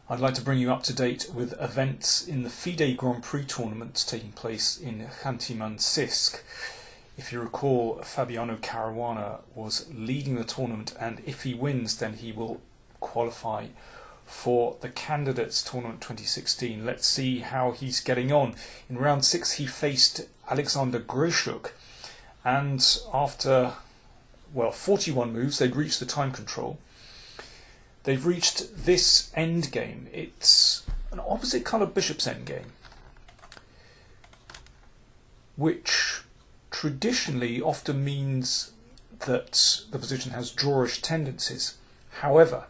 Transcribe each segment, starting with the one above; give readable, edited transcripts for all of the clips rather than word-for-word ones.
I'd like to bring you up to date with events in the FIDE Grand Prix tournament taking place in Khanty-Mansiysk. If you recall, Fabiano Caruana was leading the tournament, and if he wins then he will qualify for the Candidates Tournament 2016. Let's see how he's getting on. In round 6 he faced Alexander Grischuk, and after 41 moves they'd reached the time control. They've reached this endgame. It's an opposite colour bishop's endgame, which traditionally often means that the position has drawish tendencies. However,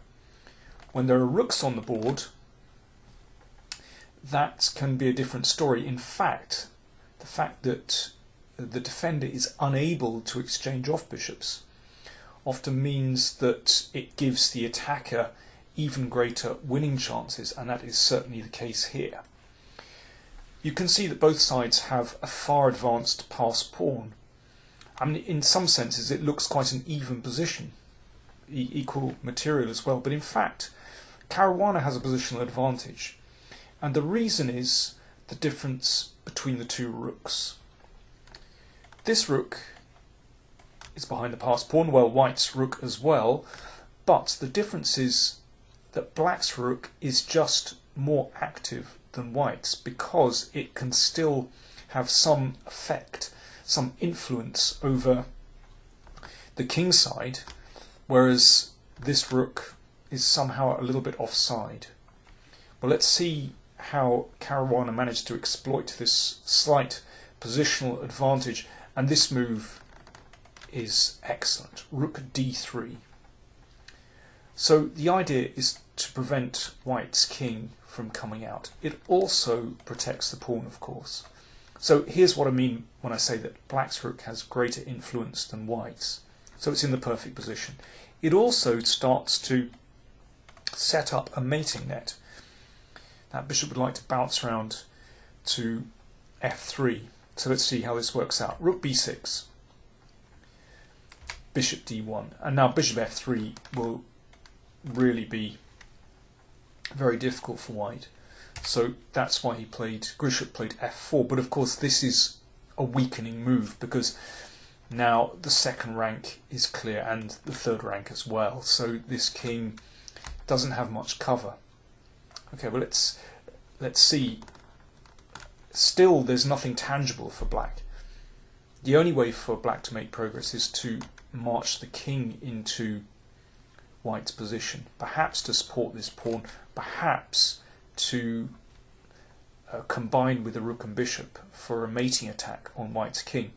when there are rooks on the board, that can be a different story. In fact, the fact that the defender is unable to exchange off bishops often means that it gives the attacker even greater winning chances, and that is certainly the case here. You can see that both sides have a far advanced passed pawn. I mean, in some senses it looks quite an even position, equal material as well, but in fact Caruana has a positional advantage, and the reason is the difference between the two rooks. This rook is behind the passed pawn, well, white's rook as well, but the difference is that black's rook is just more active than white's, because it can still have some effect, some influence over the king side, whereas this rook is somehow a little bit offside. Well, let's see how Caruana managed to exploit this slight positional advantage, and this move is excellent. Rook d3. So the idea is to prevent white's king from coming out. It also protects the pawn, of course. So here's what I mean when I say that black's rook has greater influence than white's. So it's in the perfect position. It also starts to set up a mating net. That bishop would like to bounce around to f3. So let's see how this works out. Rook b6. Bishop d1, and now bishop f3 will really be very difficult for white. So that's why Grischuk played f4, but of course this is a weakening move, because now the second rank is clear and the third rank as well, so this king doesn't have much cover. Okay, well let's see. Still there's nothing tangible for black. The only way for black to make progress is to march the king into white's position, perhaps to support this pawn, perhaps to combine with the rook and bishop for a mating attack on white's king.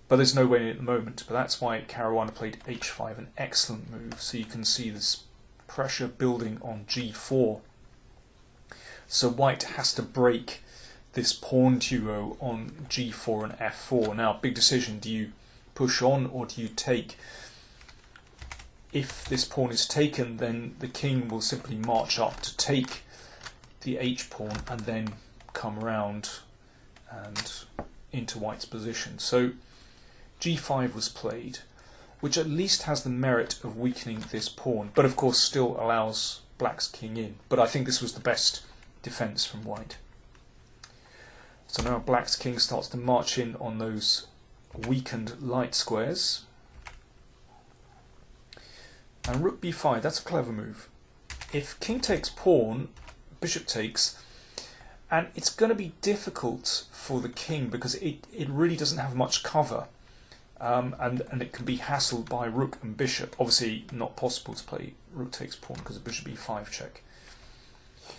But there's no way at the moment, but that's why Caruana played h5, an excellent move. So you can see this pressure building on g4. So white has to break this pawn duo on g4 and f4. Now, big decision, do you push on or do you take? If this pawn is taken, then the king will simply march up to take the h-pawn and then come round and into white's position. So g5 was played, which at least has the merit of weakening this pawn, but of course still allows black's king in. But I think this was the best defense from white. So now black's king starts to march in on those weakened light squares. And rook b5, that's a clever move. If king takes pawn, bishop takes, and it's going to be difficult for the king because it really doesn't have much cover, and it can be hassled by rook and bishop. Obviously not possible to play rook takes pawn because of bishop e5 check.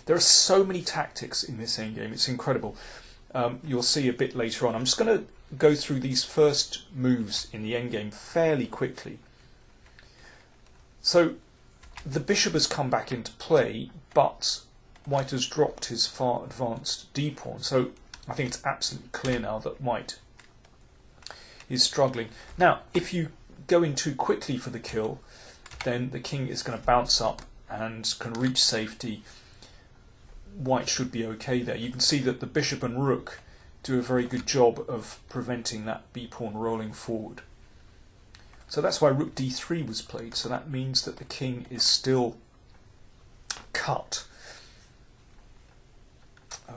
There are so many tactics in this endgame, it's incredible. You'll see a bit later on. I'm just going to go through these first moves in the endgame fairly quickly. So the bishop has come back into play, but white has dropped his far advanced d-pawn. So I think it's absolutely clear now that white is struggling. Now, if you go in too quickly for the kill, then the king is going to bounce up and can reach safety. White should be okay there. You can see that the bishop and rook do a very good job of preventing that b-pawn rolling forward. So that's why rook d3 was played. So that means that the king is still cut.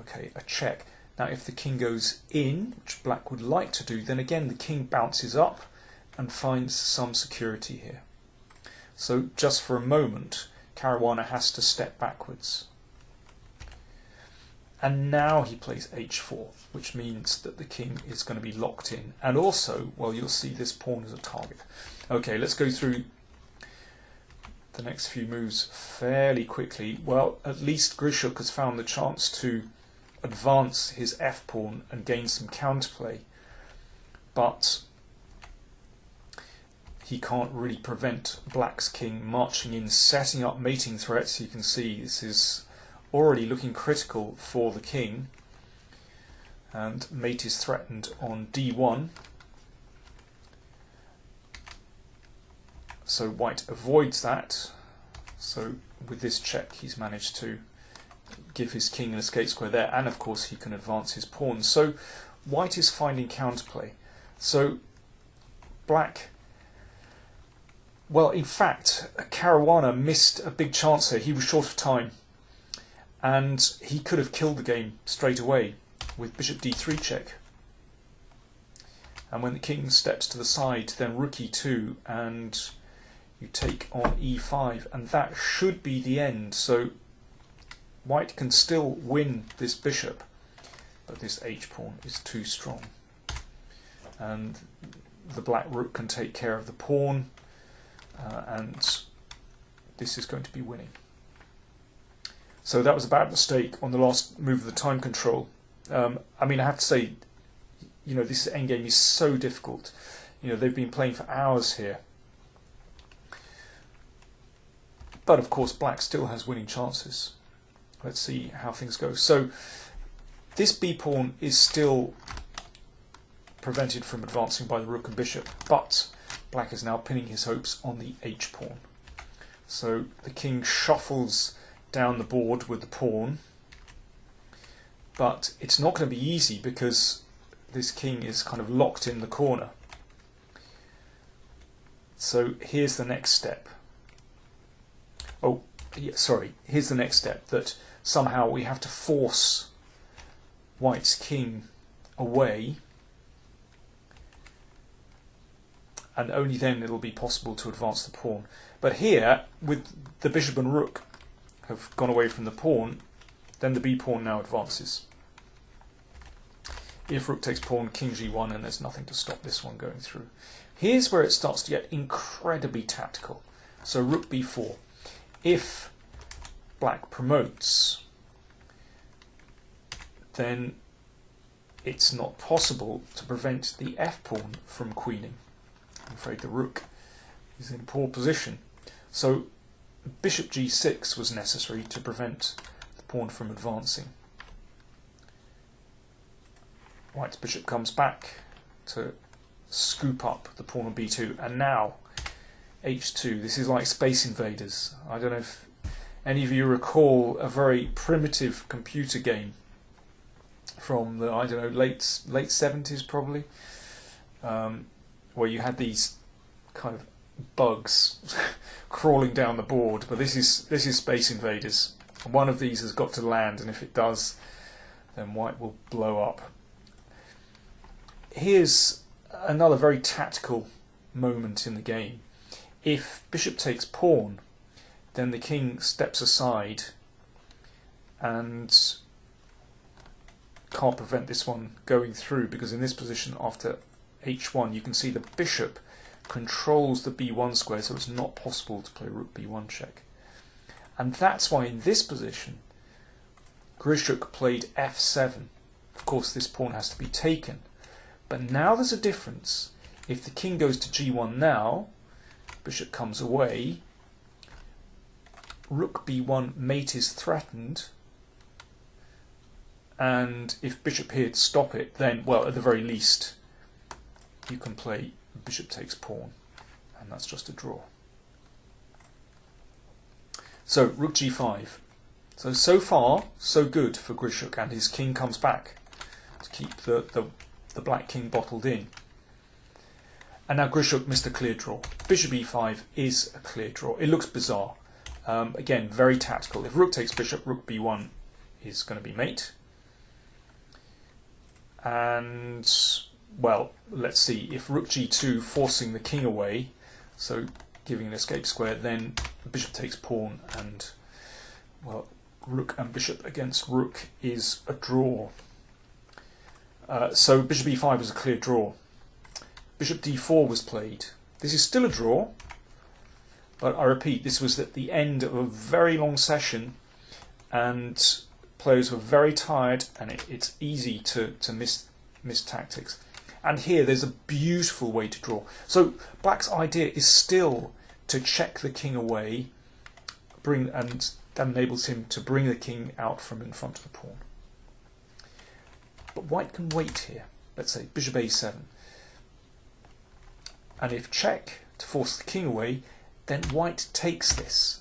Okay, a check. Now if the king goes in, which black would like to do, then again the king bounces up and finds some security here. So just for a moment, Caruana has to step backwards. And now he plays h4, which means that the king is going to be locked in. And also, well, you'll see this pawn as a target. Okay, let's go through the next few moves fairly quickly. Well, at least Grischuk has found the chance to advance his f-pawn and gain some counterplay. But he can't really prevent black's king marching in, setting up mating threats. You can see this is already looking critical for the king, and mate is threatened on d1. So white avoids that. So with this check he's managed to give his king an escape square there, and of course he can advance his pawn. So white is finding counterplay. So black, well, in fact, Caruana missed a big chance here. He was short of time, and he could have killed the game straight away with bishop d3 check. And when the king steps to the side, then rook e2, and you take on e5, and that should be the end. So white can still win this bishop, but this h-pawn is too strong. And the black rook can take care of the pawn, and this is going to be winning. So that was a bad mistake on the last move of the time control. I mean, I have to say, you know, this endgame is so difficult. You know, they've been playing for hours here. But of course, black still has winning chances. Let's see how things go. So this b-pawn is still prevented from advancing by the rook and bishop, but black is now pinning his hopes on the h-pawn. So the king shuffles down the board with the pawn, but it's not going to be easy because this king is kind of locked in the corner. So here's the next step. Oh, yeah, sorry, here's the next step, that somehow we have to force white's king away, and only then it'll be possible to advance the pawn. But here, with the bishop and rook have gone away from the pawn, then the b-pawn now advances. If rook takes pawn, king g1, and there's nothing to stop this one going through. Here's where it starts to get incredibly tactical. So rook b4. If black promotes, then it's not possible to prevent the f-pawn from queening. I'm afraid the rook is in poor position. So bishop g6 was necessary to prevent the pawn from advancing. White's bishop comes back to scoop up the pawn on b2, and now h2. This is like Space Invaders. I don't know if any of you recall a very primitive computer game from the, I don't know, late 70s probably, where you had these kind of bugs crawling down the board. But this is Space Invaders. One of these has got to land, and if it does, then white will blow up. Here's another very tactical moment in the game. If bishop takes pawn, then the king steps aside and can't prevent this one going through, because in this position after h1 you can see the bishop controls the b1 square, so it's not possible to play rook b1 check. And that's why in this position Grischuk played f7. Of course this pawn has to be taken, but now there's a difference. If the king goes to g1 now, bishop comes away, rook b1 mate is threatened, and if bishop here to stop it, then, well, at the very least you can play bishop takes pawn, and that's just a draw. So rook g5. So far so good for Grischuk, and his king comes back to keep the black king bottled in. And now Grischuk missed a clear draw. Bishop e5 is a clear draw. It looks bizarre. Again, very tactical. If rook takes bishop, rook b1 is going to be mate. And, well, let's see, if rook g2 forcing the king away, so giving an escape square, then bishop takes pawn, and, well, rook and bishop against rook is a draw. So bishop e5 was a clear draw. Bishop d4 was played. This is still a draw, but I repeat, this was at the end of a very long session, and players were very tired, and it's easy to miss tactics. And here there's a beautiful way to draw. So black's idea is still to check the king away, and that enables him to bring the king out from in front of the pawn. But white can wait here. Let's say bishop a7. And if check to force the king away, then white takes this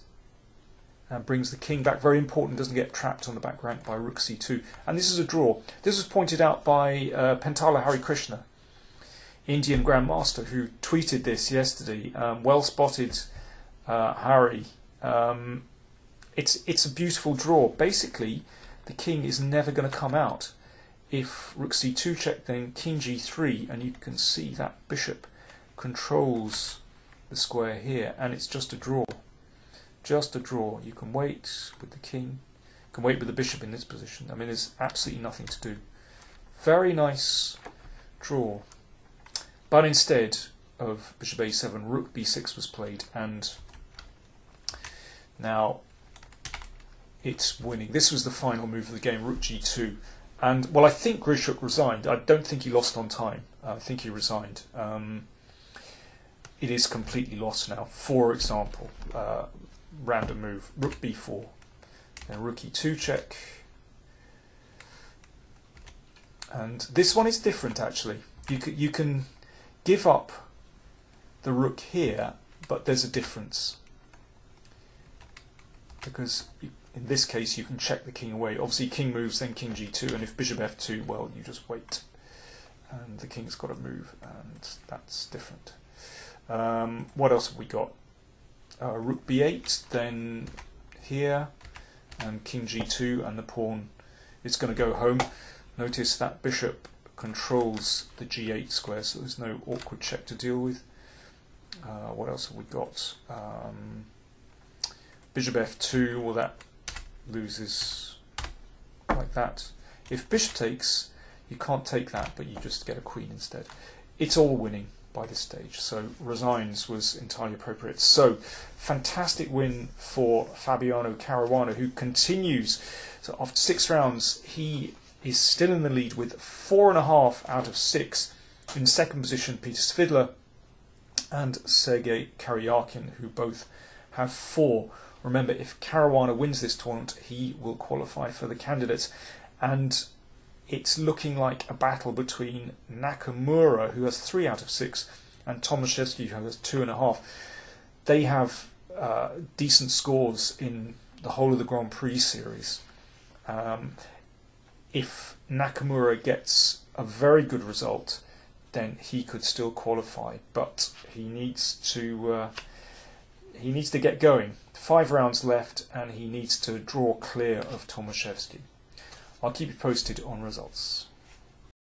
and brings the king back. Very important, doesn't get trapped on the back rank by rook c2. And this is a draw. This was pointed out by Pentala Hari Krishna, Indian Grandmaster, who tweeted this yesterday. Well spotted, Hari. It's a beautiful draw. Basically, the king is never going to come out. If rook c2 check, then king g3, and you can see that bishop controls the square here, and it's just a draw. Just a draw. You can wait with the king, you can wait with the bishop in this position. I mean, there's absolutely nothing to do. Very nice draw. But instead of bishop a7, rook b6 was played, and now it's winning. This was the final move of the game, rook g2. And, well, I think Grischuk resigned. I don't think he lost on time. I think he resigned. It is completely lost now. For example, random move, rook b4. Then rook e2 check. And this one is different, actually. You can give up the rook here, but there's a difference. Because in this case, you can check the king away. Obviously, king moves, then king g2, and if bishop f2, well, you just wait. And the king's got to move, and that's different. What else have we got? Rook b8, then here, and king g2, and the pawn is going to go home. Notice that bishop controls the g8 square, so there's no awkward check to deal with. What else have we got? Bishop f2, well, that loses like that. If bishop takes, you can't take that, but you just get a queen instead. It's all winning by this stage, so resigns was entirely appropriate. So, fantastic win for Fabiano Caruana, who continues. So after 6 rounds, he is still in the lead with 4.5 out of 6. In second position, Peter Svidler and Sergei Karyakin, who both have 4. Remember, if Caruana wins this tournament, he will qualify for the candidates. And it's looking like a battle between Nakamura, who has 3 out of 6, and Tomaszewski, who has 2.5. They have decent scores in the whole of the Grand Prix series. If Nakamura gets a very good result, then he could still qualify, but he needs to get going. 5 rounds left, and he needs to draw clear of Tomaszewski. I'll keep you posted on results.